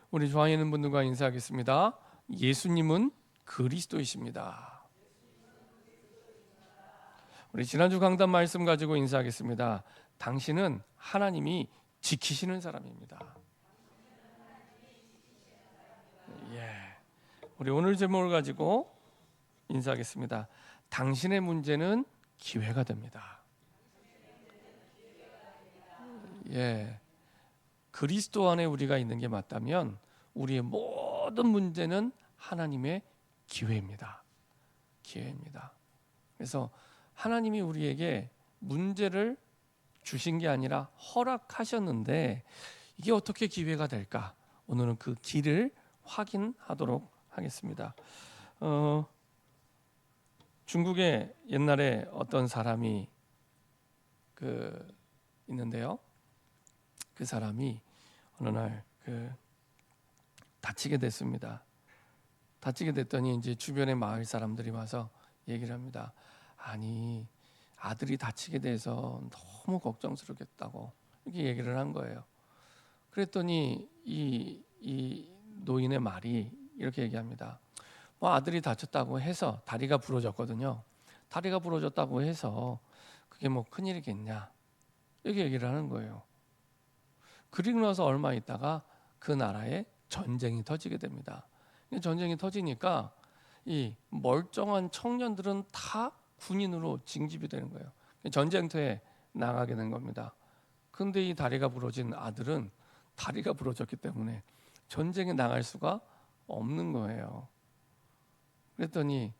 우리 좋아하는 있는 분들과 인사하겠습니다. 예수님은 그리스도이십니다. 우리 지난주 강단 말씀 가지고 인사하겠습니다. 당신은 하나님이 지키시는 사람입니다. 예. 우리 오늘 제목을 가지고 인사하겠습니다. 당신의 문제는 기회가 됩니다. 예. 그리스도 안에 우리가 있는 게 맞다면 우리의 모든 문제는 하나님의 기회입니다. 기회입니다. 그래서 하나님이 우리에게 문제를 주신 게 아니라 허락하셨는데 이게 어떻게 기회가 될까? 오늘은 그 길을 확인하도록 하겠습니다. 중국에 옛날에 어떤 사람이 있는데요. 그 사람이 어느 날 다치게 됐습니다. 다치게 됐더니 이제 주변의 마을 사람들이 와서 얘기를 합니다. 아니, 아들이 다치게 돼서 너무 걱정스럽겠다고 이렇게 얘기를 한 거예요. 그랬더니 이 노인의 말이 이렇게 얘기합니다. 뭐 아들이 다쳤다고 해서 다리가 부러졌거든요. 다리가 부러졌다고 해서 그게 뭐 큰일이겠냐 이렇게 얘기를 하는 거예요. 그리고 나서 얼마 있다가 그 나라에 전쟁이 터지게 됩니다. 전쟁이 터지니까 이 멀쩡한 청년들은 다 군인으로 징집이 되는 거예요. 전쟁터에 나가게 된 겁니다. 근데 이 다리가 부러진 아들은 다리가 부러졌기 때문에 전쟁에 나갈 수가 없는 거예요. 그랬더니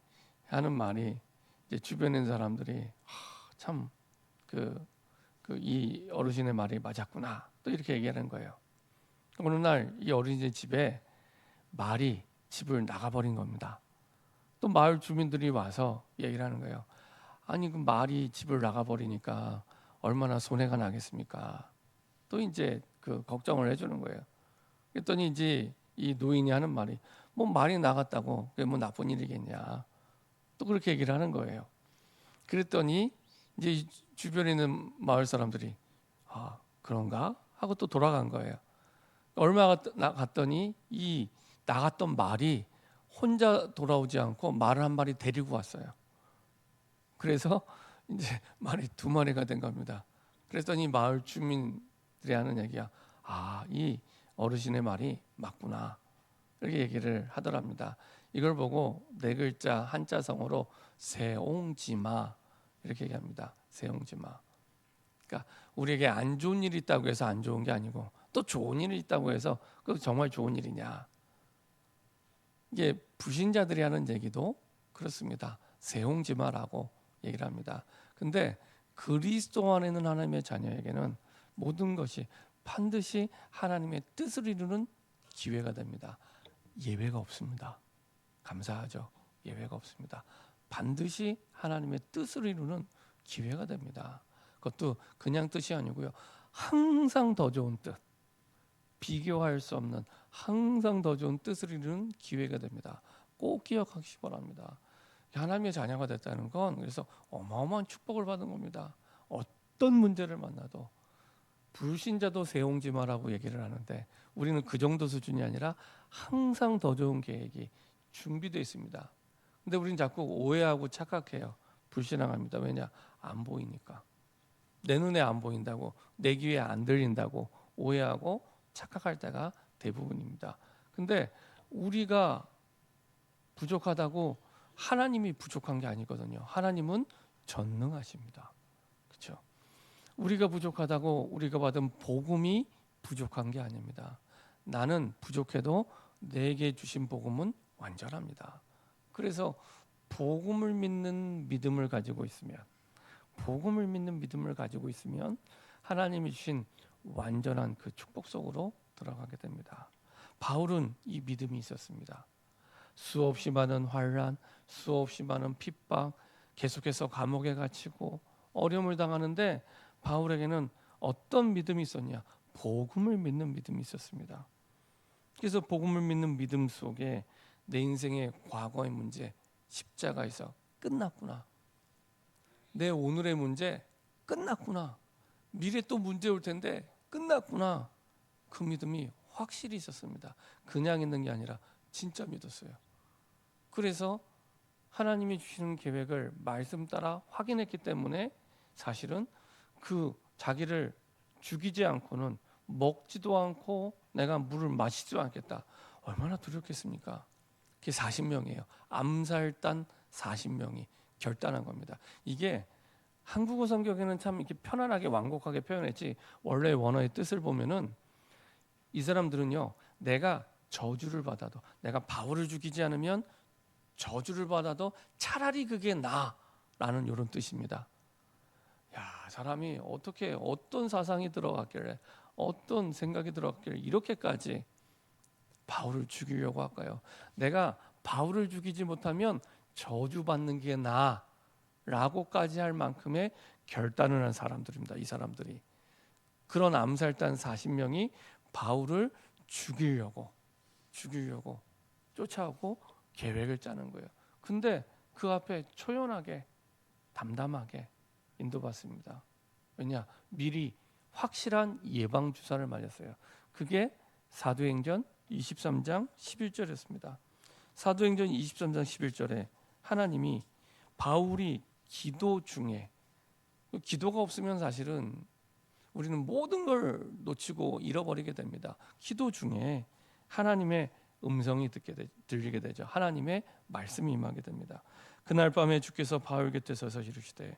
하는 말이 이제 주변에 있는 사람들이 참 이 어르신의 말이 맞았구나 또 이렇게 얘기하는 거예요. 어느 날 이 어린이 집에 말이 집을 나가버린 겁니다. 또 마을 주민들이 와서 얘기를 하는 거예요. 아니 그 말이 집을 나가버리니까 얼마나 손해가 나겠습니까? 또 이제 걱정을 해주는 거예요. 그랬더니 이제 이 노인이 하는 말이 뭐 말이 나갔다고 그게 뭐 나쁜 일이겠냐? 또 그렇게 얘기를 하는 거예요. 그랬더니 이제 주변에 있는 마을 사람들이 그런가 하고 또 돌아간 거예요. 얼마 갔더니 이 나갔던 말이 혼자 돌아오지 않고 말을 한 마리 데리고 왔어요. 그래서 이제 말이 두 마리가 된 겁니다. 그랬더니 마을 주민들이 하는 얘기야. 이 어르신의 말이 맞구나. 이렇게 얘기를 하더랍니다. 이걸 보고 네 글자 한자성어로 세옹지마 이렇게 얘기합니다. 세옹지마. 그러니까 우리에게 안 좋은 일이 있다고 해서 안 좋은 게 아니고 또 좋은 일이 있다고 해서 그 정말 좋은 일이냐. 이게 불신자들이 하는 얘기도 그렇습니다. 세옹지마라고 얘기를 합니다. 근데 그리스도 안에 있는 하나님의 자녀에게는 모든 것이 반드시 하나님의 뜻을 이루는 기회가 됩니다. 예외가 없습니다. 감사하죠. 예외가 없습니다. 반드시 하나님의 뜻을 이루는 기회가 됩니다. 그것도 그냥 뜻이 아니고요. 항상 더 좋은 뜻, 비교할 수 없는 항상 더 좋은 뜻을 이루는 기회가 됩니다. 꼭 기억하시기 바랍니다. 하나님의 자녀가 됐다는 건 그래서 어마어마한 축복을 받은 겁니다. 어떤 문제를 만나도 불신자도 세옹지마라고 얘기를 하는데 우리는 그 정도 수준이 아니라 항상 더 좋은 계획이 준비되어 있습니다. 근데 우리는 자꾸 오해하고 착각해요. 불신앙합니다. 왜냐? 안 보이니까. 내 눈에 안 보인다고, 내 귀에 안 들린다고 오해하고 착각할 때가 대부분입니다. 근데 우리가 부족하다고 하나님이 부족한 게 아니거든요. 하나님은 전능하십니다. 그렇죠? 우리가 부족하다고 우리가 받은 복음이 부족한 게 아닙니다. 나는 부족해도 내게 주신 복음은 완전합니다. 그래서 복음을 믿는 믿음을 가지고 있으면 하나님이 주신 완전한 그 축복 속으로 들어가게 됩니다. 바울은 이 믿음이 있었습니다. 수없이 많은 환난, 수없이 많은 핍박, 계속해서 감옥에 갇히고 어려움을 당하는데 바울에게는 어떤 믿음이 있었냐? 복음을 믿는 믿음이 있었습니다. 그래서 복음을 믿는 믿음 속에 내 인생의 과거의 문제, 십자가에서 끝났구나. 내 오늘의 문제 끝났구나. 미래 또 문제 올 텐데 끝났구나. 그 믿음이 확실히 있었습니다. 그냥 있는 게 아니라 진짜 믿었어요. 그래서 하나님이 주시는 계획을 말씀 따라 확인했기 때문에 사실은 그 자기를 죽이지 않고는 먹지도 않고 내가 물을 마시지도 않겠다. 얼마나 두렵겠습니까? 그게 40명이에요. 암살단 40명이 결단한 겁니다. 이게 한국어 성경에는 참 이렇게 편안하게 완곡하게 표현했지 원래 원어의 뜻을 보면은 이 사람들은요, 내가 저주를 받아도, 내가 바울을 죽이지 않으면 저주를 받아도 차라리 그게 나라는 이런 뜻입니다. 야, 사람이 어떻게 어떤 사상이 들어갔길래 어떤 생각이 들어갔길래 이렇게까지 바울을 죽이려고 할까요? 내가 바울을 죽이지 못하면 저주받는 게 나라고까지 할 만큼의 결단을 한 사람들입니다. 이 사람들이. 그런 암살단 40명이 바울을 죽이려고 쫓아오고 계획을 짜는 거예요. 근데 그 앞에 초연하게 담담하게 인도받습니다. 왜냐? 미리 확실한 예방 주사를 맞았어요. 그게 사도행전 23장 11절이었습니다. 사도행전 23장 11절에 하나님이 바울이 기도 중에, 기도가 없으면 사실은 우리는 모든 걸 놓치고 잃어버리게 됩니다. 기도 중에 하나님의 음성이 들리게 되죠. 하나님의 말씀이 임하게 됩니다. 그날 밤에 주께서 바울 곁에 서서 이르시되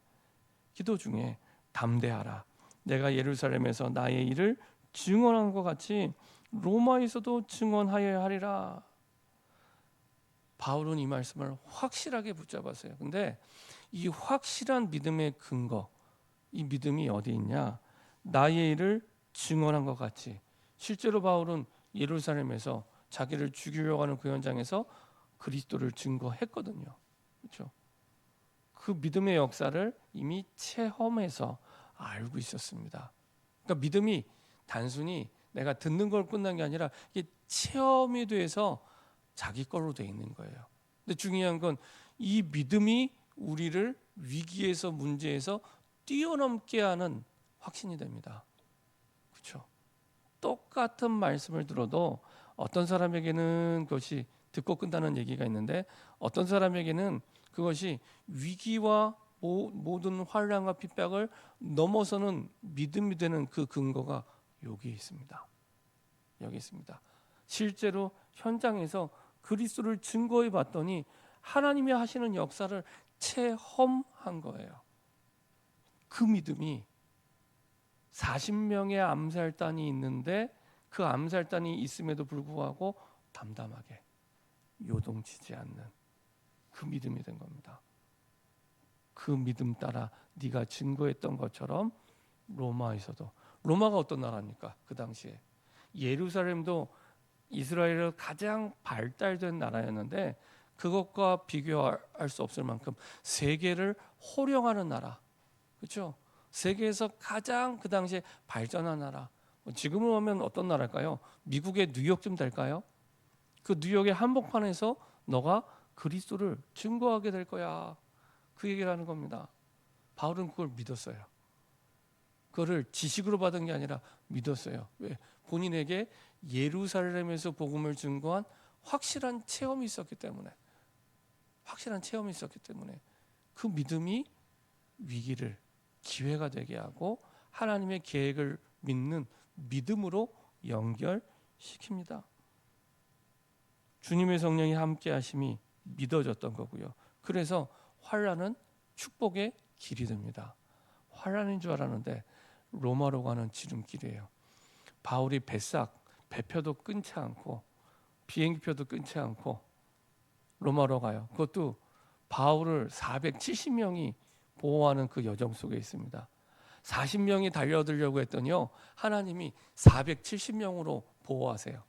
기도 중에 담대하라. 내가 예루살렘에서 나의 일을 증언한 것 같이 로마에서도 증언하여야 하리라. 바울은 이 말씀을 확실하게 붙잡았어요. 근데 이 확실한 믿음의 근거, 이 믿음이 어디 있냐? 나의 일을 증언한 것 같이. 실제로 바울은 예루살렘에서 자기를 죽이려고 하는 그 현장에서 그리스도를 증거했거든요. 그렇죠? 그 믿음의 역사를 이미 체험해서 알고 있었습니다. 그러니까 믿음이 단순히 내가 듣는 걸 끝난 게 아니라 이게 체험이 돼서 자기 걸로 돼 있는 거예요. 근데 중요한 건 이 믿음이 우리를 위기에서 문제에서 뛰어넘게 하는 확신이 됩니다. 그렇죠? 똑같은 말씀을 들어도 어떤 사람에게는 그것이 듣고 끝나는 얘기가 있는데 어떤 사람에게는 그것이 위기와 모든 환난과 핍박을 넘어서는 믿음이 되는 그 근거가 여기 있습니다. 여기 있습니다. 실제로 현장에서 그리스도를 증거해 봤더니 하나님이 하시는 역사를 체험한 거예요. 그 믿음이 40명의 암살단이 있는데 그 암살단이 있음에도 불구하고 담담하게 요동치지 않는 그 믿음이 된 겁니다. 그 믿음 따라 네가 증거했던 것처럼 로마에서도, 로마가 어떤 나라입니까? 그 당시에 예루살렘도 이스라엘의 가장 발달된 나라였는데 그것과 비교할 수 없을 만큼 세계를 호령하는 나라, 그렇죠? 세계에서 가장 그 당시에 발전한 나라. 지금으로 하면 어떤 나라일까요? 미국의 뉴욕쯤 될까요? 그 뉴욕의 한복판에서 너가 그리스도를 증거하게 될 거야. 그 얘기를 하는 겁니다. 바울은 그걸 믿었어요. 그거를 지식으로 받은 게 아니라 믿었어요. 왜? 본인에게 예루살렘에서 복음을 증거한 확실한 체험이 있었기 때문에, 확실한 체험이 있었기 때문에 그 믿음이 위기를 기회가 되게 하고 하나님의 계획을 믿는 믿음으로 연결시킵니다. 주님의 성령이 함께 하심이 믿어졌던 거고요. 그래서 환난은 축복의 길이 됩니다. 환난인 줄 알았는데 로마로 가는 지름길이에요. 바울이 배표도 끊지 않고 비행기표도 끊지 않고 로마로 가요. 그것도 바울을 470명이 보호하는 그 여정 속에 있습니다. 40명이 달려들려고 했더니요, 하나님이 470명으로 보호하세요.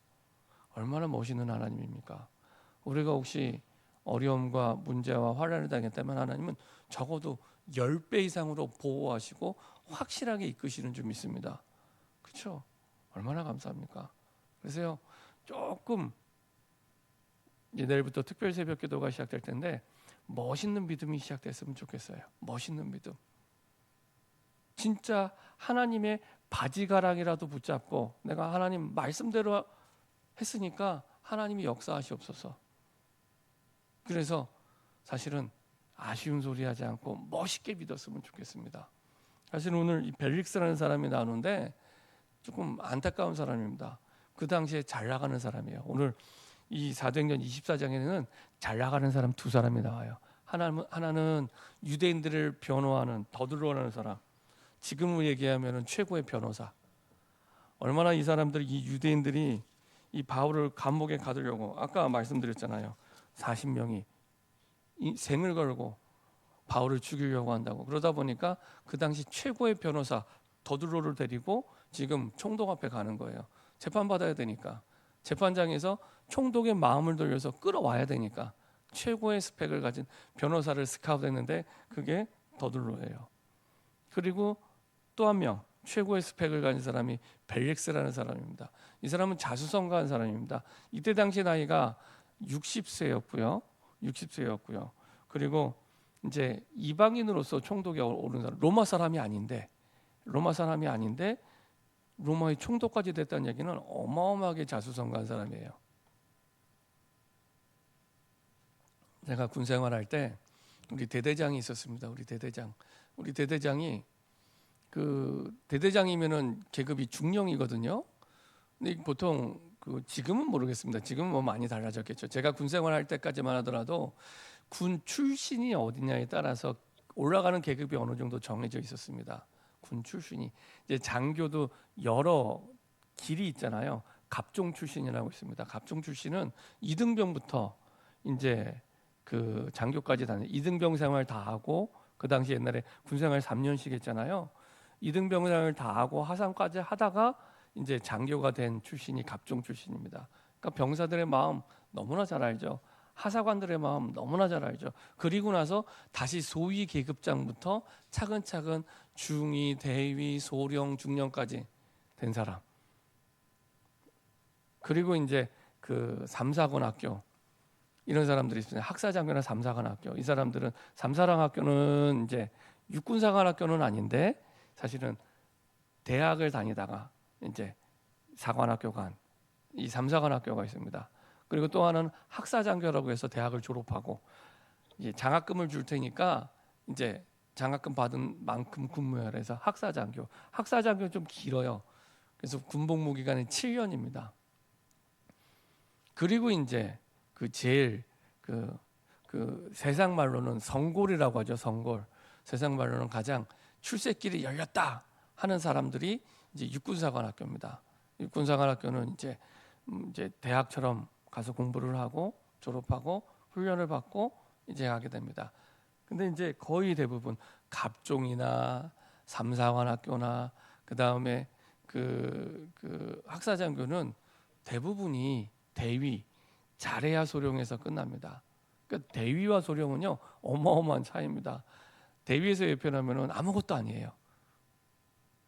얼마나 멋있는 하나님입니까? 우리가 혹시 어려움과 문제와 환난을 당했다면 하나님은 적어도 10배 이상으로 보호하시고 확실하게 이끄시는 줄 믿습니다. 그렇죠? 얼마나 감사합니까? 그래서요, 조금 이제 내일부터 특별 새벽 기도가 시작될 텐데 멋있는 믿음이 시작됐으면 좋겠어요. 멋있는 믿음. 진짜 하나님의 바지가랑이라도 붙잡고 내가 하나님 말씀대로 했으니까 하나님이 역사하시옵소서. 그래서 사실은 아쉬운 소리 하지 않고 멋있게 믿었으면 좋겠습니다. 사실 오늘 이 벨릭스라는 사람이 나오는데 조금 안타까운 사람입니다. 그 당시에 잘 나가는 사람이에요. 오늘 이 사도행전 24장에는 잘 나가는 사람 두 사람이 나와요. 하나는 유대인들을 변호하는 더들어하는 사람, 지금으로 얘기하면 최고의 변호사. 얼마나 이 사람들, 이 유대인들이 이 바울을 감옥에 가두려고, 아까 말씀드렸잖아요. 40명이 생을 걸고 바울을 죽이려고 한다고. 그러다 보니까 그 당시 최고의 변호사 더들로를 데리고 지금 총독 앞에 가는 거예요. 재판받아야 되니까. 재판장에서 총독의 마음을 돌려서 끌어와야 되니까 최고의 스펙을 가진 변호사를 스카우트했는데 그게 더들로예요. 그리고 또 한 명 최고의 스펙을 가진 사람이 벨릭스라는 사람입니다. 이 사람은 자수성가한 사람입니다. 이때 당시 나이가 60세였고요. 60세였고요. 그리고 이제 이방인으로서 총독에 오른 사람, 로마 사람이 아닌데 로마의 총독까지 됐다는 얘기는 어마어마하게 자수성가한 사람이에요. 제가 군 생활할 때 우리 대대장이 있었습니다. 우리 대대장이 그 대대장이면은 계급이 중령이거든요. 근데 보통 그 지금은 모르겠습니다. 지금은 뭐 많이 달라졌겠죠. 제가 군 생활할 때까지만 하더라도 군 출신이 어디냐에 따라서 올라가는 계급이 어느 정도 정해져 있었습니다. 군 출신이 이제 장교도 여러 길이 있잖아요. 갑종 출신이라고 있습니다. 갑종 출신은 이등병부터 이제 그 장교까지 다니 이등병 생활 다 하고 그 당시 옛날에 군 생활 3년씩 했잖아요. 이등병 생활 다 하고 하상까지 하다가 이제 장교가 된 출신이 갑종 출신입니다. 그러니까 병사들의 마음 너무나 잘 알죠. 하사관들의 마음 너무나 잘 알죠. 그리고 나서 다시 소위 계급장부터 차근차근 중위, 대위, 소령, 중령까지 된 사람. 그리고 이제 그 삼사관 학교 이런 사람들이 있습니다. 학사장교나 삼사관 학교. 이 사람들은 삼사관 학교는 이제 육군사관 학교는 아닌데 사실은 대학을 다니다가 이제 사관학교 간 이 삼사관학교가 있습니다. 그리고 또 하나는 학사장교라고 해서 대학을 졸업하고 이제 장학금을 줄 테니까 이제 장학금 받은 만큼 근무해라 해서 학사장교. 학사장교 좀 길어요. 그래서 군복무 기간이 7년입니다. 그리고 이제 그 제일 그 세상 말로는 성골이라고 하죠. 성골. 세상 말로는 가장 출세길이 열렸다 하는 사람들이 이제 육군사관학교입니다. 육군사관학교는 이제 대학처럼 가서 공부를 하고 졸업하고 훈련을 받고 이제 하게 됩니다. 근데 이제 거의 대부분 갑종이나 삼사관학교나 그 다음에 그 학사장교는 대부분이 대위, 잘해야 소령에서 끝납니다. 그러니까 대위와 소령은요 어마어마한 차이입니다. 대위에서 예편하면은 아무것도 아니에요.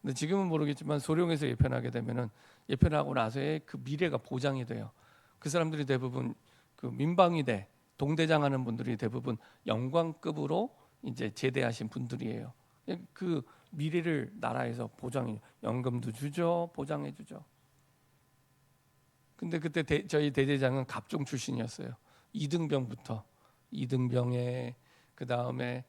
근데 지금은 모르겠지만 소령에서 예편하게 되면은 예편하고 나서의 그 미래가 보장이 돼요. 그 사람들이 대부분 그 민방위대 동대장 하는 분들이 대부분 영광급으로 이제 제대하신 분들이에요. 그 미래를 나라에서 보장해 연금도 주죠, 보장해 주죠. 근데 그때 저희 대대장은 갑종 출신이었어요. 이등병부터 이등병에 그 다음에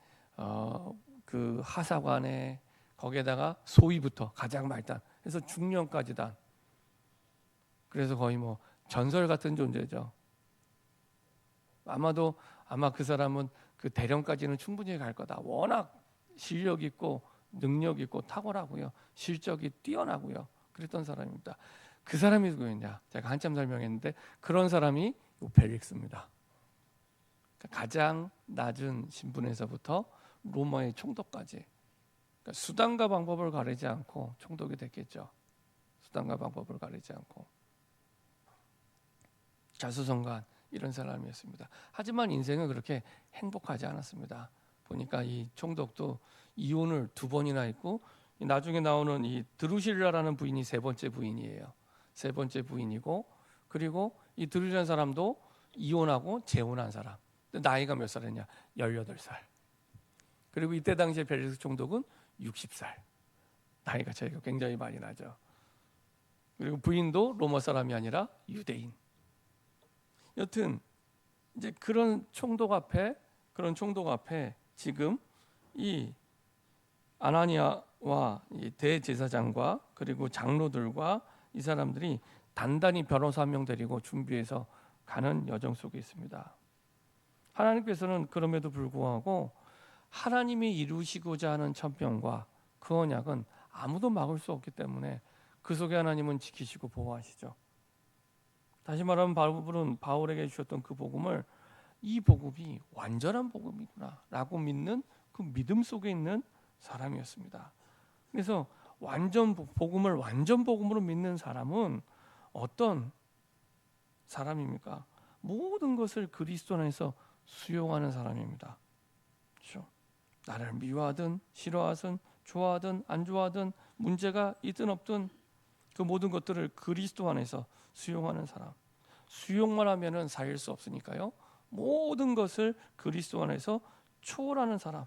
그 하사관에 거기에다가 소위부터 가장 말단 해서 중령까지 다. 그래서 거의 뭐 전설 같은 존재죠. 아마 그 사람은 그 대령까지는 충분히 갈 거다. 워낙 실력 있고 능력 있고 탁월하고요. 실적이 뛰어나고요. 그랬던 사람입니다. 그 사람이 누구였냐? 제가 한참 설명했는데 그런 사람이 벨릭스입니다. 가장 낮은 신분에서부터 로마의 총독까지 그러니까 수단과 방법을 가리지 않고 총독이 됐겠죠. 수단과 방법을 가리지 않고 자수성가한 이런 사람이었습니다. 하지만 인생은 그렇게 행복하지 않았습니다. 보니까 이 총독도 이혼을 2번이나 했고 나중에 나오는 이 드루실라라는 부인이 3번째 부인이에요. 3번째 부인이고 그리고 이 드루실라는 사람도 이혼하고 재혼한 사람. 나이가 몇 살이냐? 18살. 그리고 이때 당시에 벨릭스 총독은 60살. 나이가 차이가 굉장히 많이 나죠. 그리고 부인도 로마 사람이 아니라 유대인. 여튼 이제 그런 총독 앞에 지금 이 아나니아와 이 대제사장과 그리고 장로들과 이 사람들이 단단히 변호사 한 명 데리고 준비해서 가는 여정 속에 있습니다. 하나님께서는 그럼에도 불구하고 하나님이 이루시고자 하는 천평과 그 언약은 아무도 막을 수 없기 때문에 그 속에 하나님은 지키시고 보호하시죠. 다시 말하면 바울에게 주셨던 그 복음을, 이 복음이 완전한 복음이구나라고 믿는 그 믿음 속에 있는 사람이었습니다. 그래서 복음을 완전 복음으로 믿는 사람은 어떤 사람입니까? 모든 것을 그리스도 안에서 수용하는 사람입니다. 그렇죠? 나를 미워하든 싫어하든 좋아하든 안 좋아하든 문제가 있든 없든 그 모든 것들을 그리스도 안에서 수용하는 사람. 수용만 하면은 살릴 수 없으니까요. 모든 것을 그리스도 안에서 초월하는 사람.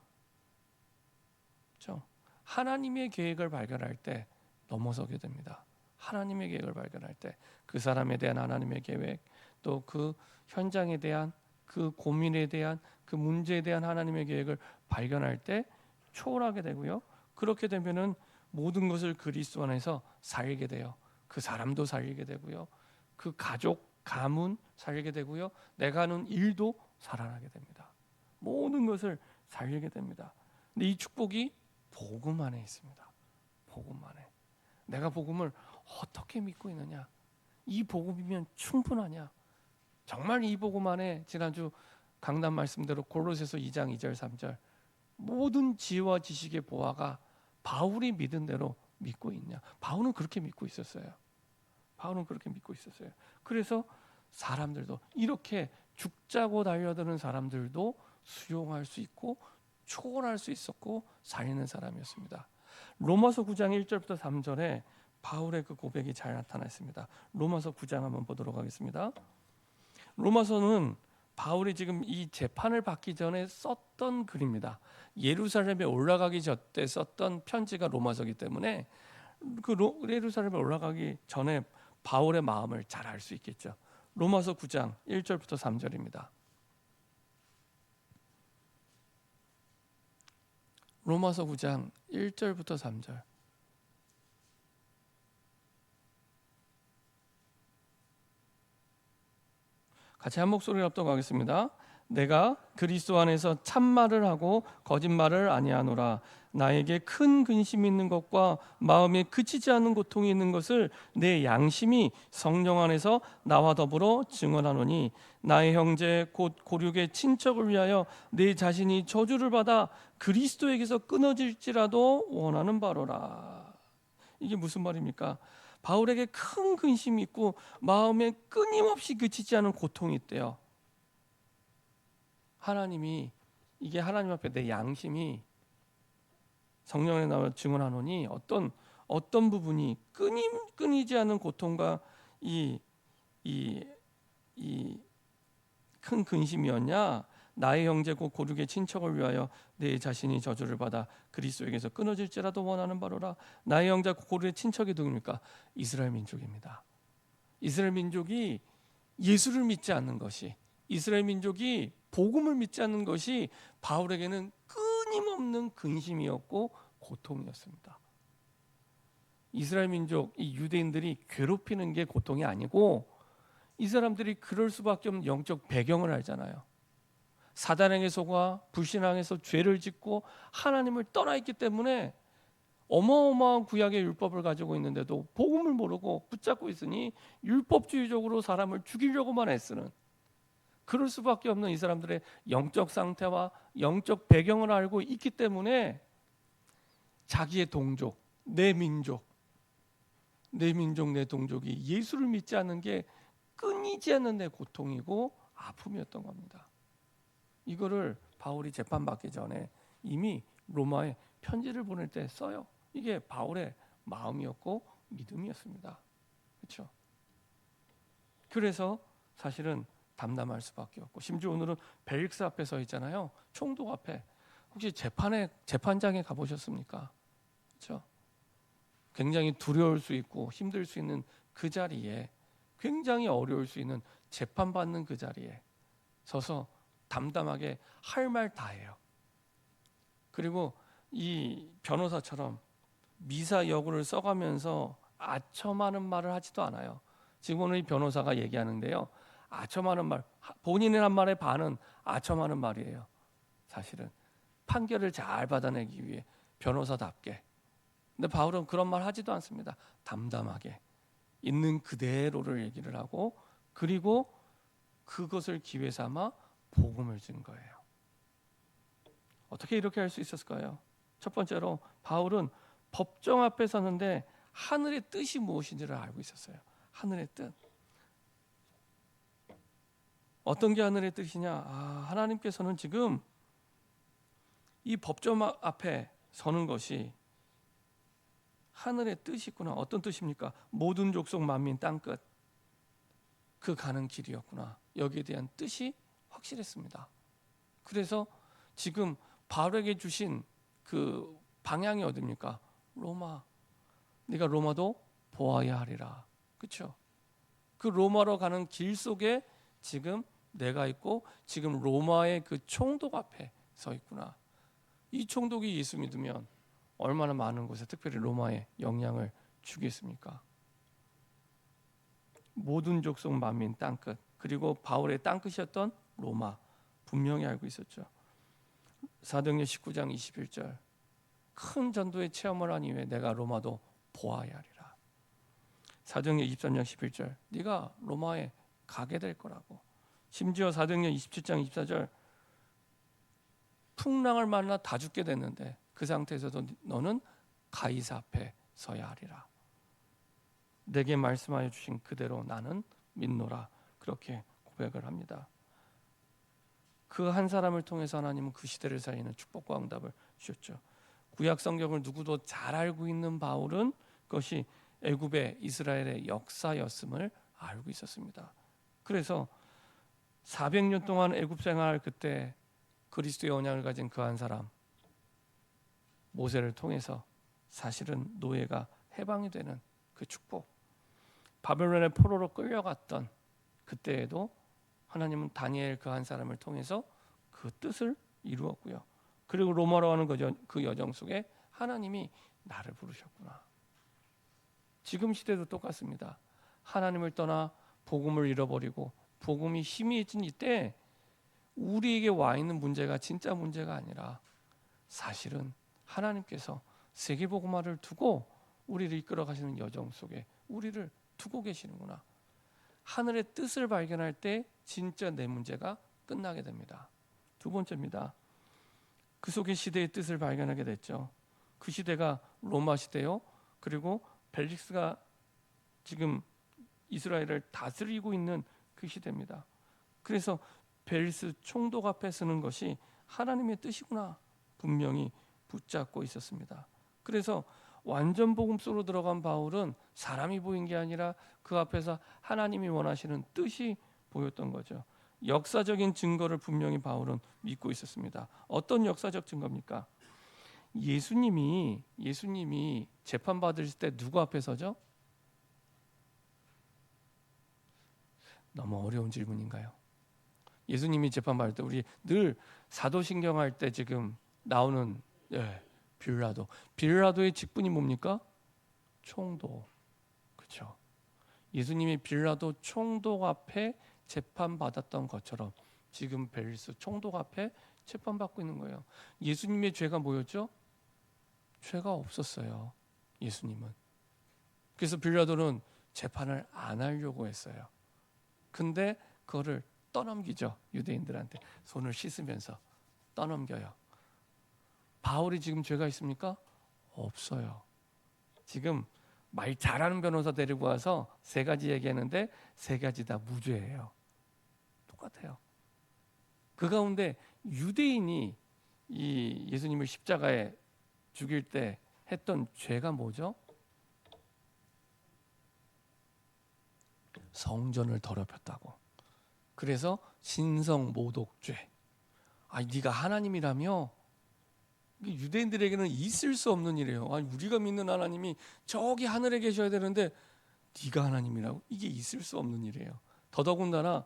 그렇죠? 하나님의 계획을 발견할 때 넘어서게 됩니다. 하나님의 계획을 발견할 때 그 사람에 대한 하나님의 계획, 또 그 현장에 대한 그 고민에 대한 그 문제에 대한 하나님의 계획을 발견할 때 초월하게 되고요. 그렇게 되면은 모든 것을 그리스도 안에서 살게 돼요. 그 사람도 살게 되고요. 그 가족, 가문 살게 되고요. 내가 하는 일도 살아나게 됩니다. 모든 것을 살리게 됩니다. 근데 이 축복이 복음 안에 있습니다. 복음 안에. 내가 복음을 어떻게 믿고 있느냐? 이 복음이면 충분하냐? 정말 이 복음 안에 지난주 강단 말씀대로 골로새서 2장 2절 3절 모든 지혜와 지식의 보화가 바울이 믿은 대로 믿고 있냐? 바울은 그렇게 믿고 있었어요. 그래서 사람들도 이렇게 죽자고 달려드는 사람들도 수용할 수 있고 초월할 수 있었고 살리는 사람이었습니다. 로마서 9장 1절부터 3절에 바울의 그 고백이 잘 나타나 있습니다. 로마서 9장 한번 보도록 하겠습니다. 로마서는 바울이 지금 이 재판을 받기 전에 썼던 글입니다. 예루살렘에 올라가기 전에 썼던 편지가 로마서이기 때문에 예루살렘에 올라가기 전에 바울의 마음을 잘 알 수 있겠죠. 로마서 9장 1절부터 3절입니다. 로마서 9장 1절부터 3절. 같이 한 목소리로 합독하겠습니다. 내가 그리스도 안에서 참말을 하고 거짓말을 아니하노라. 나에게 큰 근심이 있는 것과 마음에 그치지 않는 고통이 있는 것을 내 양심이 성령 안에서 나와 더불어 증언하노니 나의 형제 곧 고륙의 친척을 위하여 내 자신이 저주를 받아 그리스도에게서 끊어질지라도 원하는 바로라. 이게 무슨 말입니까? 바울에게 큰 근심이 있고 마음에 끊임없이 그치지 않은 고통이 있대요. 이게 하나님 앞에 내 양심이 성령에 나와 증언하노니 어떤 부분이 끊이지 않은 고통과 이 큰 근심이었냐? 나의 형제 곧 고륙의 친척을 위하여 내 자신이 저주를 받아 그리스도에게서 끊어질지라도 원하는 바로라. 나의 형제 곧 고륙의 친척이 누굽니까? 이스라엘 민족입니다. 이스라엘 민족이 예수를 믿지 않는 것이, 이스라엘 민족이 복음을 믿지 않는 것이 바울에게는 끊임없는 근심이었고 고통이었습니다. 이스라엘 민족, 이 유대인들이 괴롭히는 게 고통이 아니고 이 사람들이 그럴 수밖에 없는 영적 배경을 알잖아요. 사단에게 속아 불신앙에서 죄를 짓고 하나님을 떠나 있기 때문에 어마어마한 구약의 율법을 가지고 있는데도 복음을 모르고 붙잡고 있으니 율법주의적으로 사람을 죽이려고만 애쓰는, 그럴 수밖에 없는 이 사람들의 영적 상태와 영적 배경을 알고 있기 때문에 자기의 동족, 내 민족, 내 동족이 예수를 믿지 않는 게 끊이지 않는 내 고통이고 아픔이었던 겁니다. 이거를 바울이 재판받기 전에 이미 로마에 편지를 보낼 때 써요. 이게 바울의 마음이었고 믿음이었습니다. 그렇죠? 그래서 사실은 담담할 수밖에 없고, 심지어 오늘은 벨릭스 앞에 서 있잖아요. 총독 앞에. 혹시 재판장에 가보셨습니까? 그렇죠? 굉장히 두려울 수 있고 힘들 수 있는 그 자리에, 굉장히 어려울 수 있는 재판받는 그 자리에 서서 담담하게 할 말 다 해요. 그리고 이 변호사처럼 미사 여구를 써가면서 아첨하는 말을 하지도 않아요. 지금 오늘 이 변호사가 얘기하는데요, 아첨하는 말, 본인이 한 말의 반은 아첨하는 말이에요. 사실은 판결을 잘 받아내기 위해 변호사답게. 근데 바울은 그런 말 하지도 않습니다. 담담하게 있는 그대로를 얘기를 하고, 그리고 그것을 기회 삼아 복음을 준 거예요. 어떻게 이렇게 할 수 있었을까요? 첫 번째로 바울은 법정 앞에 섰는데 하늘의 뜻이 무엇인지를 알고 있었어요. 하늘의 뜻. 어떤 게 하늘의 뜻이냐? 하나님께서는 지금 이 법정 앞에 서는 것이 하늘의 뜻이 있구나. 어떤 뜻입니까? 모든 족속 만민 땅끝, 그 가는 길이었구나. 여기에 대한 뜻이 확실했습니다. 그래서 지금 바울에게 주신 그 방향이 어디입니까? 로마. 네가 로마도 보아야 하리라. 그렇죠? 그 로마로 가는 길 속에 지금 내가 있고, 지금 로마의 그 총독 앞에 서 있구나. 이 총독이 예수 믿으면 얼마나 많은 곳에, 특별히 로마에 영향을 주겠습니까? 모든 족속 만민 땅끝, 그리고 바울의 땅끝이었던 로마, 분명히 알고 있었죠. 사도행전 19장 21절, 큰 전도의 체험을 한 이후에 내가 로마도 보아야 하리라. 사도행전 23장 11절, 네가 로마에 가게 될 거라고. 심지어 사도행전 27장 24절, 풍랑을 만나 다 죽게 됐는데 그 상태에서도 너는 가이사 앞에 서야 하리라. 내게 말씀하여 주신 그대로 나는 믿노라. 그렇게 고백을 합니다. 그 한 사람을 통해서 하나님은 그 시대를 살리는 축복과 응답을 주셨죠. 구약 성경을 누구도 잘 알고 있는 바울은 그것이 애굽의 이스라엘의 역사였음을 알고 있었습니다. 그래서 400년 동안 애굽 생활, 그때 그리스도의 언약을 가진 그 한 사람 모세를 통해서 사실은 노예가 해방이 되는 그 축복, 바벨론의 포로로 끌려갔던 그때에도 하나님은 다니엘 그 한 사람을 통해서 그 뜻을 이루었고요. 그리고 로마로 가는 그 여정 속에 하나님이 나를 부르셨구나. 지금 시대도 똑같습니다. 하나님을 떠나 복음을 잃어버리고 복음이 희미해진 이때 우리에게 와 있는 문제가 진짜 문제가 아니라 사실은 하나님께서 세계복음화를 두고 우리를 이끌어 가시는 여정 속에 우리를 두고 계시는구나. 하늘의 뜻을 발견할 때 진짜 내 문제가 끝나게 됩니다. 두 번째입니다. 그 속의 시대의 뜻을 발견하게 됐죠. 그 시대가 로마 시대요. 그리고 벨릭스가 지금 이스라엘을 다스리고 있는 그 시대입니다. 그래서 벨리스 총독 앞에 서는 것이 하나님의 뜻이구나 분명히 붙잡고 있었습니다. 그래서 완전 복음 속으로 들어간 바울은 사람이 보인 게 아니라 그 앞에서 하나님이 원하시는 뜻이 보였던 거죠. 역사적인 증거를 분명히 바울은 믿고 있었습니다. 어떤 역사적 증거입니까? 예수님이 재판 받으실 때 누구 앞에 서죠? 너무 어려운 질문인가요? 예수님이 재판 받을 때 우리 늘 사도신경 할 때 지금 나오는 빌라도의 직분이 뭡니까? 총독. 그렇죠. 예수님이 빌라도 총독 앞에 재판 받았던 것처럼 지금 벨리스 총독 앞에 재판 받고 있는 거예요. 예수님의 죄가 뭐였죠? 죄가 없었어요. 예수님은. 그래서 빌라도는 재판을 안 하려고 했어요. 근데 그거를 떠넘기죠. 유대인들한테 손을 씻으면서 떠넘겨요. 바울이 지금 죄가 있습니까? 없어요. 지금 말 잘하는 변호사 데리고 와서 세 가지 얘기했는데 세 가지 다 무죄예요. 똑같아요. 그 가운데 유대인이 이 예수님을 십자가에 죽일 때 했던 죄가 뭐죠? 성전을 더럽혔다고. 그래서 신성모독죄. 네가 하나님이라며? 유대인들에게는 있을 수 없는 일이에요. 우리가 믿는 하나님이 저기 하늘에 계셔야 되는데 네가 하나님이라고? 이게 있을 수 없는 일이에요. 더더군다나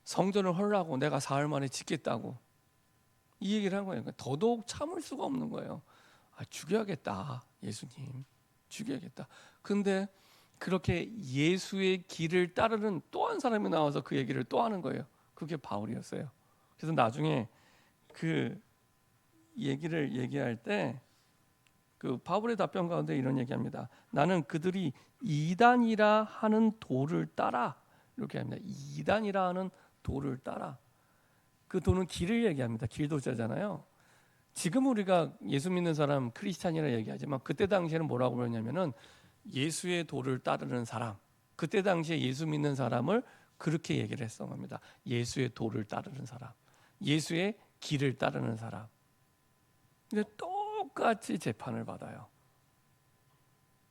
성전을 헐라고 내가 사흘 만에 짓겠다고 이 얘기를 한 거예요. 그러니까 더더욱 참을 수가 없는 거예요. 죽여야겠다. 예수님 죽여야겠다. 근데 그렇게 예수의 길을 따르는 또 한 사람이 나와서 그 얘기를 또 하는 거예요. 그게 바울이었어요. 그래서 나중에 그 얘기를 얘기할 때 그 바울의 답변 가운데 이런 얘기합니다. 나는 그들이 이단이라 하는 도를 따라 이렇게 합니다. 이단이라 하는 도를 따라. 그 도는 길을 얘기합니다. 길도자잖아요. 지금 우리가 예수 믿는 사람 크리스찬이라 얘기하지만 그때 당시에는 뭐라고 그러냐면은 예수의 도를 따르는 사람. 그때 당시에 예수 믿는 사람을 그렇게 얘기를 했던 겁니다. 예수의 도를 따르는 사람. 예수의 길을 따르는 사람. 근데 똑같이 재판을 받아요.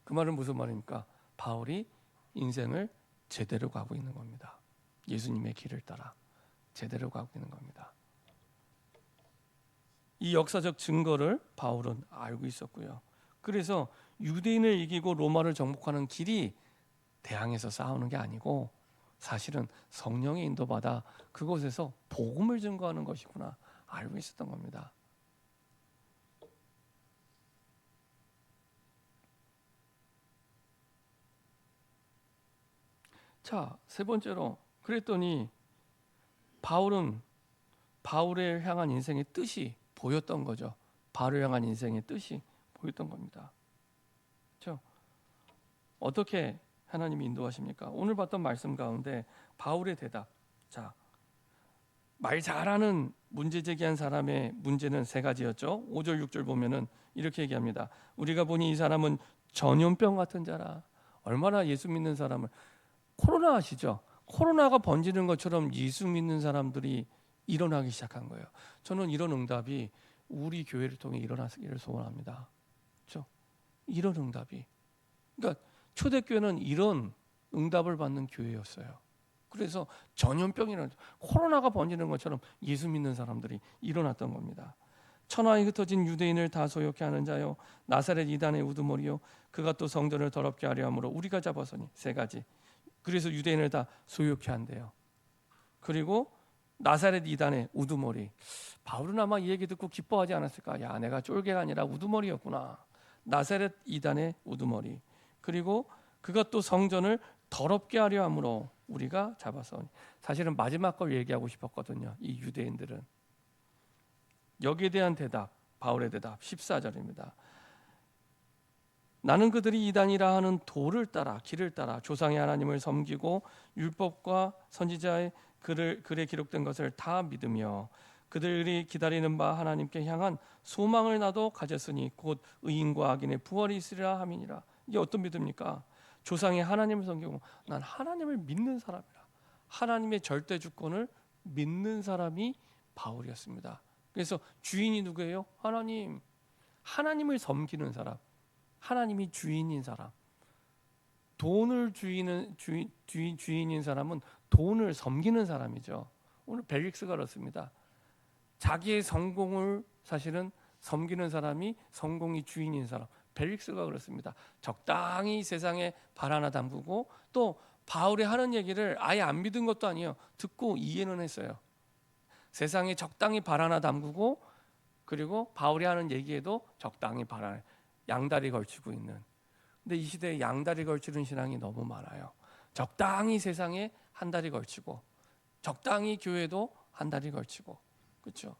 그 말은 무슨 말입니까? 바울이 인생을 제대로 가고 있는 겁니다. 예수님의 길을 따라 제대로 가고 있는 겁니다. 이 역사적 증거를 바울은 알고 있었고요. 그래서 유대인을 이기고 로마를 정복하는 길이 대항에서 싸우는 게 아니고 사실은 성령의 인도받아 그곳에서 복음을 증거하는 것이구나 알고 있었던 겁니다. 자, 세 번째로 그랬더니 바울은 바울을 향한 인생의 뜻이 보였던 거죠. 바울을 향한 인생의 뜻이 보였던 겁니다. 그렇죠? 어떻게 하나님이 인도하십니까? 오늘 봤던 말씀 가운데 바울의 대답. 자, 말 잘하는 문제 제기한 사람의 문제는 세 가지였죠. 5절 6절 보면은 이렇게 얘기합니다. 우리가 보니 이 사람은 전염병 같은 자라. 얼마나 예수 믿는 사람을 코로나 아시죠? 코로나가 번지는 것처럼 예수 믿는 사람들이 일어나기 시작한 거예요. 저는 이런 응답이 우리 교회를 통해 일어나기를 소원합니다. 그렇죠? 이런 응답이. 그러니까 초대교회는 이런 응답을 받는 교회였어요. 그래서 전염병이라는 코로나가 번지는 것처럼 예수 믿는 사람들이 일어났던 겁니다. 천하에 흩어진 유대인을 다 소욕케 하는 자요 나사렛 이단의 우두머리요 그가 또 성전을 더럽게 하려 함으로 우리가 잡아서니 세 가지. 그래서 유대인을 다 소욕케 한대요. 그리고 나사렛 이단의 우두머리. 바울은 아마 이 얘기 듣고 기뻐하지 않았을까? 야, 내가 쫄개가 아니라 우두머리였구나. 나사렛 이단의 우두머리. 그리고 그가 또 성전을 더럽게 하려 함으로 우리가 잡아서. 사실은 마지막 걸 얘기하고 싶었거든요. 이 유대인들은. 여기에 대한 대답, 바울의 대답 14절입니다. 나는 그들이 이단이라 하는 도를 따라 길을 따라 조상의 하나님을 섬기고 율법과 선지자의 글에 기록된 것을 다 믿으며 그들이 기다리는 바 하나님께 향한 소망을 나도 가졌으니 곧 의인과 악인의 부활이 있으리라 함이니라. 이게 어떤 믿음입니까? 조상의 하나님을 섬기고 난 하나님을 믿는 사람이라. 하나님의 절대 주권을 믿는 사람이 바울이었습니다. 그래서 주인이 누구예요? 하나님. 하나님을 섬기는 사람. 하나님이 주인인 사람. 돈을 주인인 사람은 돈을 섬기는 사람이죠. 오늘 벨릭스가 그렇습니다. 자기의 성공을 사실은 섬기는 사람이 성공이 주인인 사람. 벨릭스가 그렇습니다. 적당히 세상에 발 하나 담그고 또 바울이 하는 얘기를 아예 안 믿은 것도 아니에요. 듣고 이해는 했어요. 세상에 적당히 발 하나 담그고 그리고 바울이 하는 얘기에도 적당히 발 하나 양다리 걸치고 있는. 근데 이 시대에 양다리 걸치는 신앙이 너무 많아요. 적당히 세상에 한 다리 걸치고 적당히 교회도 한 다리 걸치고. 그렇죠?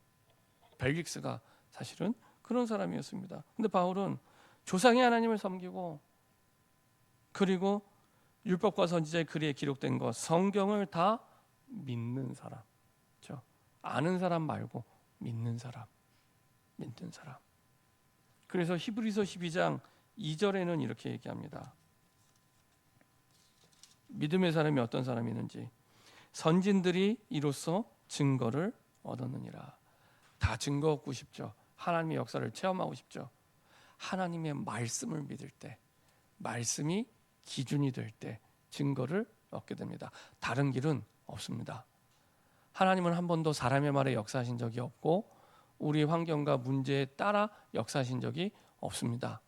벨릭스가 사실은 그런 사람이었습니다. 근데 바울은 조상의 하나님을 섬기고 그리고 율법과 선지자의 글에 기록된 것 성경을 다 믿는 사람. 그렇죠? 아는 사람 말고 믿는 사람. 믿는 사람. 그래서 히브리서 12장 2절에는 이렇게 얘기합니다. 믿음의 사람이 어떤 사람이 있는지 선진들이 이로써 증거를 얻었느니라. 다 증거 얻고 싶죠. 하나님의 역사를 체험하고 싶죠. 하나님의 말씀을 믿을 때 말씀이 기준이 될 때 증거를 얻게 됩니다. 다른 길은 없습니다. 하나님은 한 번도 사람의 말에 역사하신 적이 없고 우리 환경과 문제에 따라 역사하신 적이 없습니다.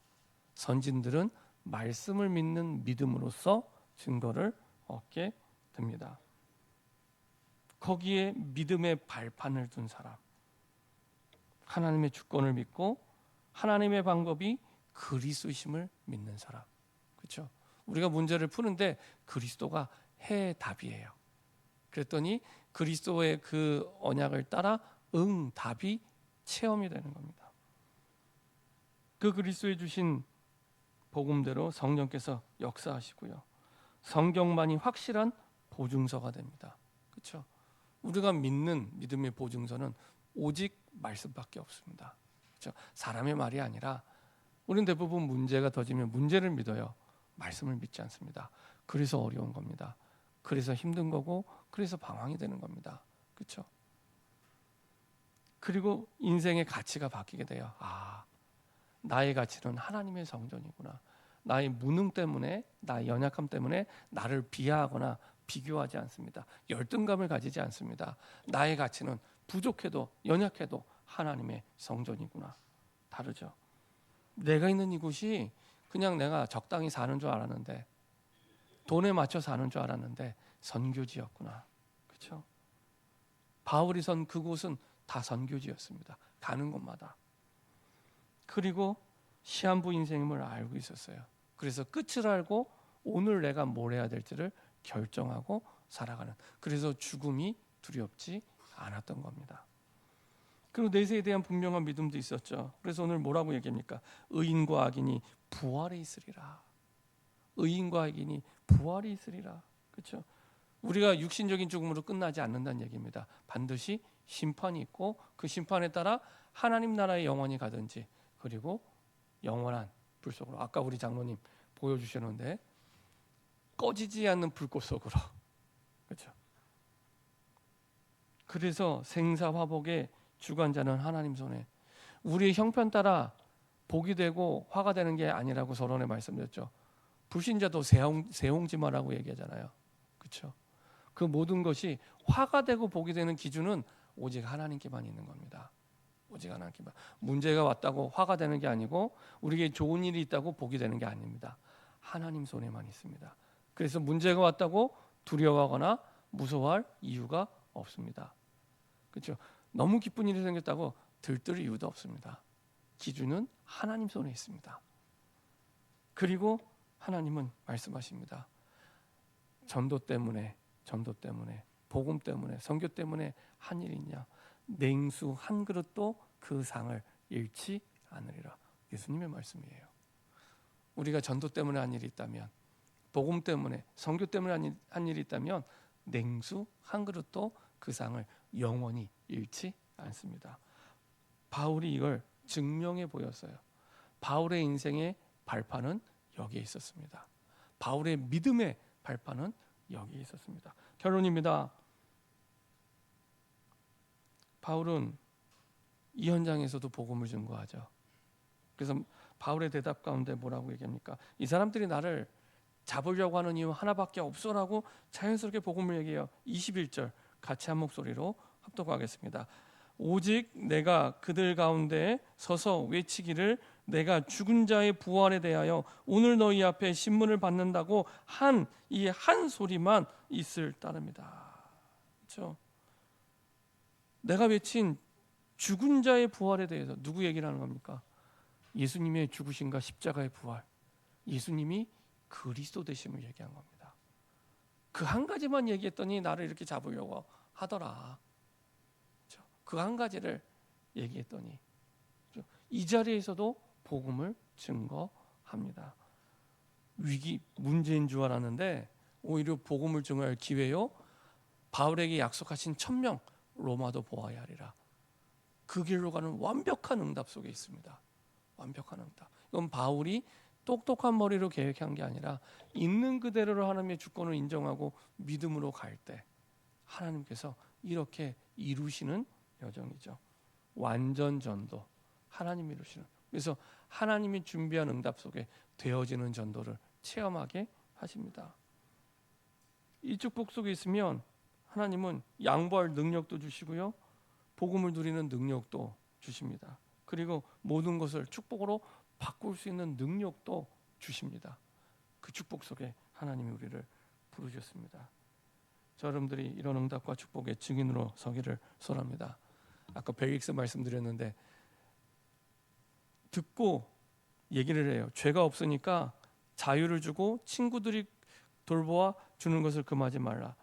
선진들은 말씀을 믿는 믿음으로써 증거를 얻게 됩니다. 거기에 믿음의 발판을 둔 사람, 하나님의 주권을 믿고 하나님의 방법이 그리스도심을 믿는 사람. 그렇죠? 우리가 문제를 푸는데 그리스도가 해답이에요. 그랬더니 그리스도의 그 언약을 따라 답이 체험이 되는 겁니다. 그 그리스도에 주신 복음대로 성령께서 역사하시고요. 성경만이 확실한 보증서가 됩니다. 그렇죠? 우리가 믿는 믿음의 보증서는 오직 말씀밖에 없습니다. 그렇죠? 사람의 말이 아니라 우리는 대부분 문제가 터지면 문제를 믿어요. 말씀을 믿지 않습니다. 그래서 어려운 겁니다. 그래서 힘든 거고 그래서 방황이 되는 겁니다. 그렇죠? 그리고 인생의 가치가 바뀌게 돼요. 나의 가치는 하나님의 성전이구나. 나의 무능 때문에, 나의 연약함 때문에 나를 비하하거나 비교하지 않습니다. 열등감을 가지지 않습니다. 나의 가치는 부족해도 연약해도 하나님의 성전이구나. 다르죠. 내가 있는 이곳이 그냥 내가 적당히 사는 줄 알았는데, 돈에 맞춰 사는 줄 알았는데 선교지였구나. 그렇죠? 바울이 선 그곳은 다 선교지였습니다. 가는 곳마다. 그리고 시한부 인생임을 알고 있었어요. 그래서 끝을 알고 오늘 내가 뭘 해야 될지를 결정하고 살아가는. 그래서 죽음이 두렵지 않았던 겁니다. 그리고 내세에 대한 분명한 믿음도 있었죠. 그래서 오늘 뭐라고 얘기합니까? 의인과 악인이 부활에 있으리라. 의인과 악인이 부활에 있으리라. 그렇죠? 우리가 육신적인 죽음으로 끝나지 않는다는 얘기입니다. 반드시 심판이 있고 그 심판에 따라 하나님 나라에 영원히 가든지, 그리고 영원한 불 속으로, 아까 우리 장로님 보여주셨는데 꺼지지 않는 불꽃 속으로. 그렇죠? 그래서 생사화복의 주관자는 하나님 손에, 우리의 형편 따라 복이 되고 화가 되는 게 아니라고 서론에 말씀드렸죠. 불신자도 세홍지마라고 얘기하잖아요. 그렇죠? 그 모든 것이 화가 되고 복이 되는 기준은 오직 하나님께만 있는 겁니다. 오직 하나님께만. 문제가 왔다고 화가 되는 게 아니고 우리에게 좋은 일이 있다고 복이 되는 게 아닙니다. 하나님 손에만 있습니다. 그래서 문제가 왔다고 두려워하거나 무서워할 이유가 없습니다. 그렇죠? 너무 기쁜 일이 생겼다고 들뜰 이유도 없습니다. 기준은 하나님 손에 있습니다. 그리고 하나님은 말씀하십니다. 전도 때문에, 복음 때문에, 선교 때문에 한 일이 있냐? 냉수 한 그릇도 그 상을 잃지 않으리라. 예수님의 말씀이에요. 우리가 전도 때문에 한 일이 있다면, 복음 때문에, 선교 때문에 한 일이 있다면 냉수 한 그릇도 그 상을 영원히 잃지 않습니다. 바울이 이걸 증명해 보였어요. 바울의 인생의 발판은 여기에 있었습니다. 바울의 믿음의 발판은 여기에 있었습니다. 결론입니다. 바울은 이 현장에서도 복음을 증거하죠. 그래서 바울의 대답 가운데 뭐라고 얘기합니까? 이 사람들이 나를 잡으려고 하는 이유 하나밖에 없어라고 자연스럽게 복음을 얘기해요. 21절 같이 한 목소리로 합독하겠습니다. 오직 내가 그들 가운데 서서 외치기를 내가 죽은 자의 부활에 대하여 오늘 너희 앞에 신문을 받는다고 한 이 한 소리만 있을 따름이다. 그렇죠? 내가 외친 죽은 자의 부활에 대해서 누구 얘기를 하는 겁니까? 예수님의 죽으심과 십자가의 부활, 예수님이 그리스도 되심을 얘기한 겁니다. 그 한 가지만 얘기했더니 나를 이렇게 잡으려고 하더라. 그 한 가지를 얘기했더니 이 자리에서도 복음을 증거합니다. 위기, 문제인 줄 알았는데 오히려 복음을 증거할 기회요. 바울에게 약속하신 1000명 로마도 보아야 하리라. 그 길로 가는 완벽한 응답 속에 있습니다. 완벽한 응답. 이건 바울이 똑똑한 머리로 계획한 게 아니라 있는 그대로로 하나님의 주권을 인정하고 믿음으로 갈 때 하나님께서 이렇게 이루시는 여정이죠. 완전 전도, 하나님이 이루시는. 그래서 하나님이 준비한 응답 속에 되어지는 전도를 체험하게 하십니다. 이 축복 속에 있으면 하나님은 양보할 능력도 주시고요, 복음을 누리는 능력도 주십니다. 그리고 모든 것을 축복으로 바꿀 수 있는 능력도 주십니다. 그 축복 속에 하나님이 우리를 부르셨습니다. 저 여러분들이 이런 응답과 축복의 증인으로 서기를 소원합니다. 아까 벨릭스 말씀드렸는데 듣고 얘기를 해요. 죄가 없으니까 자유를 주고 친구들이 돌보아 주는 것을 금하지 말라.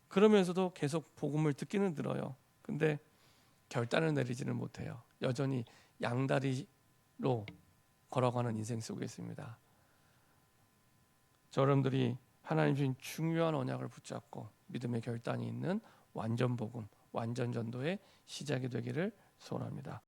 그러면서도 계속 복음을 듣기는 들어요. 근데 결단을 내리지는 못해요. 여전히 양다리로 걸어가는 인생 속에 있습니다. 저 여러분들이 하나님 주신 중요한 언약을 붙잡고 믿음의 결단이 있는 완전 복음, 완전 전도의 시작이 되기를 소원합니다.